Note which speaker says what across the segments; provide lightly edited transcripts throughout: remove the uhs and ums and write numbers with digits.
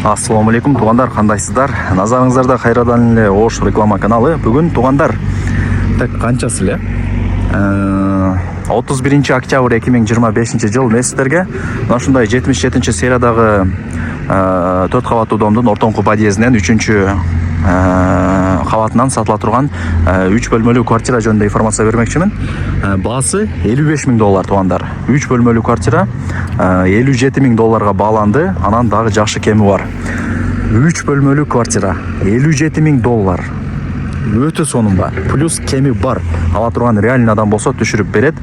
Speaker 1: Ассаламу алейкум, туғандар, қандайсыздар? Назарыңыздарда қайрадан эле Ош реклама каналы. Бүгін туғандар қанчасы эле? 31 октябрь 2025 жыл месіздерге ушундай 77 сериядагы 4 кабаттуу домдун ортоңку подъездинен 3 кабатынан сатыла турган 3 бөлмөлүү квартира жөнүндө информация бермекчимин. Баасы $55,000 туғандар. 3 бөлмөлүү квартира $57,000 бааланды. Анан дагы жакшы кеми бар. 3 бөлмөлүү квартира $57,000. Өтө сонунба. Плюс кеми бар. Ала турган реальный адам болсо түшүрүп берет.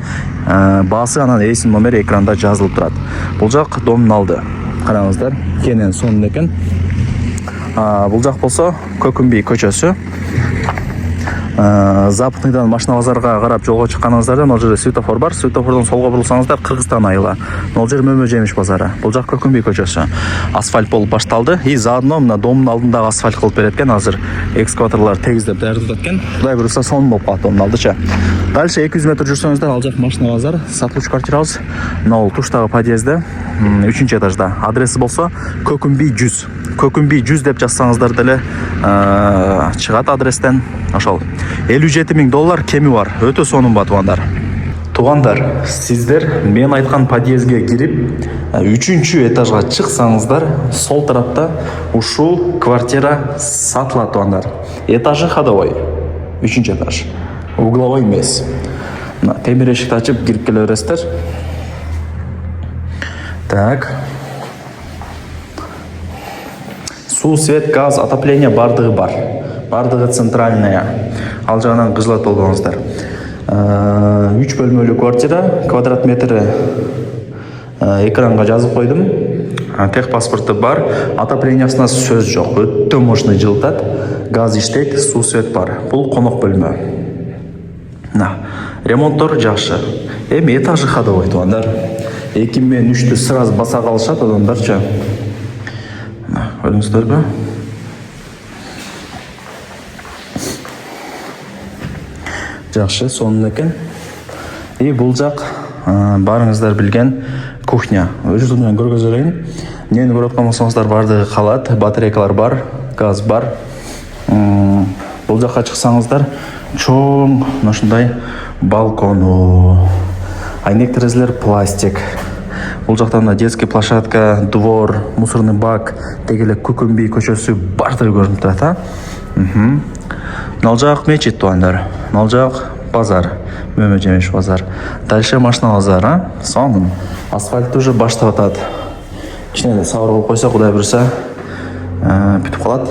Speaker 1: Баасы анан эсин номери экранда жазылып турат. Бул жак домдун алды. Караңыздар, кенен сонун экен. Бул жак болсо Көкүмбий көчөсү. Западныйдан машина базарга карап жолго чыкканыңыздарда ал жерде светофор бар. Светофордон солго бурулсаңыздар Кыргызстан айыла. Ал жер Мөмө жемиш базары. Бул жак Көкүмбий көчөсү. Асфальт болуп башталды. И заодно мына домдун алдындагы асфальт кылып берет экен. Азыр экскаваторлор тегиздеп даярдап экен. Кудай буйруса сонун болуп калат домдун алдычы. Дальше 200 метр жүрсөңүздөр ал жак машина базар. Сатылуучу квартирабыз мына туштагы подъездде 3 этажда. Адреси болсо Көкүмбий 100. Көкүмбий 100 деп жазсаңыздар деле чыгат адрестен. Ошол $57,000 кеми бар. Өтө сонун ба тугандар. Тугандар, сиздер мен айткан подъездге кирип 3 этажга чыксаңыздар, сол тарапта ушул квартира сатылат тугандар. Этажы ходовой. 3 этаж. Угловой эмес. Темир эшикти ачып кирип келе бересиздер. Так. Суу, свет, газ, отопление бардыгы бар. Бардыгы центральная. Ал жагынан кыжылат болбоңуздар. 3 бөлмөлүү квартира, квадрат метри экранга жазып койдум. Тех паспорты бар. Отоплениясына сөз жок. Өтө мощный жылытат. Газ иштейт, суу, свет бар. Бул конок бөлмө. Ремонттор жакшы. Эми этажы ходовой тугандар. 2 менен 3-тү сразу баса калышат адамдарчы. Көрдүңүздөрбү? Жакшы, сонун экен. И бул жак барыңыздар билген кухня. Өзүнөн менен көргөзө элейин. Эмнени көрүп аткан болсоңуздар бардыгы калат, батарейкалар бар, газ бар. Бул жакка чыксаңыздар чоң ушундай балкону. Айнек терезелер пластик. Бул жактан детский площадка, двор, мусорный бак, тегеле Көкүмбий көчөсү бардыгы көрүнүп турат, Ал жак мечит тугандар. Ал жак базар, Мөмө жемиш базар. Дальше машина базар, Сонун. Асфальт уже баштап атат. Кичине эле сабыр болуп койсо, Кудай буйруса, бүтүп калат.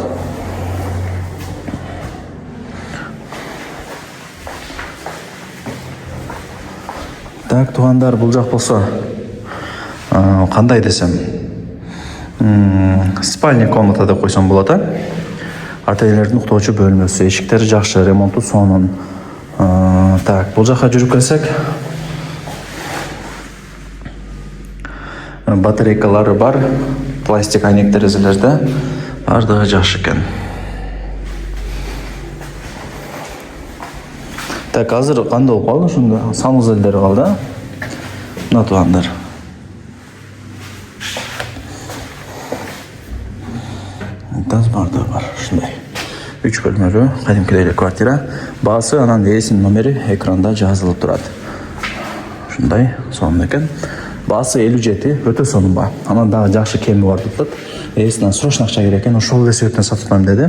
Speaker 1: Так, тугандар, бул жак болсо кандай десем, спальня комната деп койсом болот, Ата-энелердин уктоочу бөлмөсү, эшиктери жакшы, ремонту сонун. Так, бул жакка жүрүп келсек, батарейкалары бар, пластик айнек терезелерде, бардыгы жакшы экен. Так, азыр кандай болуп калды ушунда? Санузелдери калды, Мына тугандар. Бардыгы бар, ушундай. 3 бөлмөлүү, кадимкидей эле квартира. Баасы анан эсин номери экранда жазылып турат. Ушундай, сонун экен. Баасы 57, өтө сонун ба. Анан дагы жакшы кеми бар туттат. Эсинен срочно акча керек экен, ошол эле себептен сатып атам деди.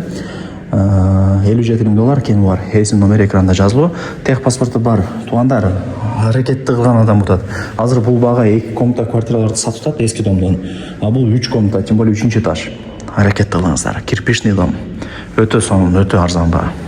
Speaker 1: $57,000 кеми бар. Эсин номери экранда жазылуу. Тех паспорты бар. Тугандар, аракетти кылган адам утат. Азыр бул бага 2 комната квартираларды сатып атат эски домдон. А бул 3 комната, тем более 3 этаж. Аракет кылыңыздар. Кирпичный дом. Өтө сонун, өтө арзан ба.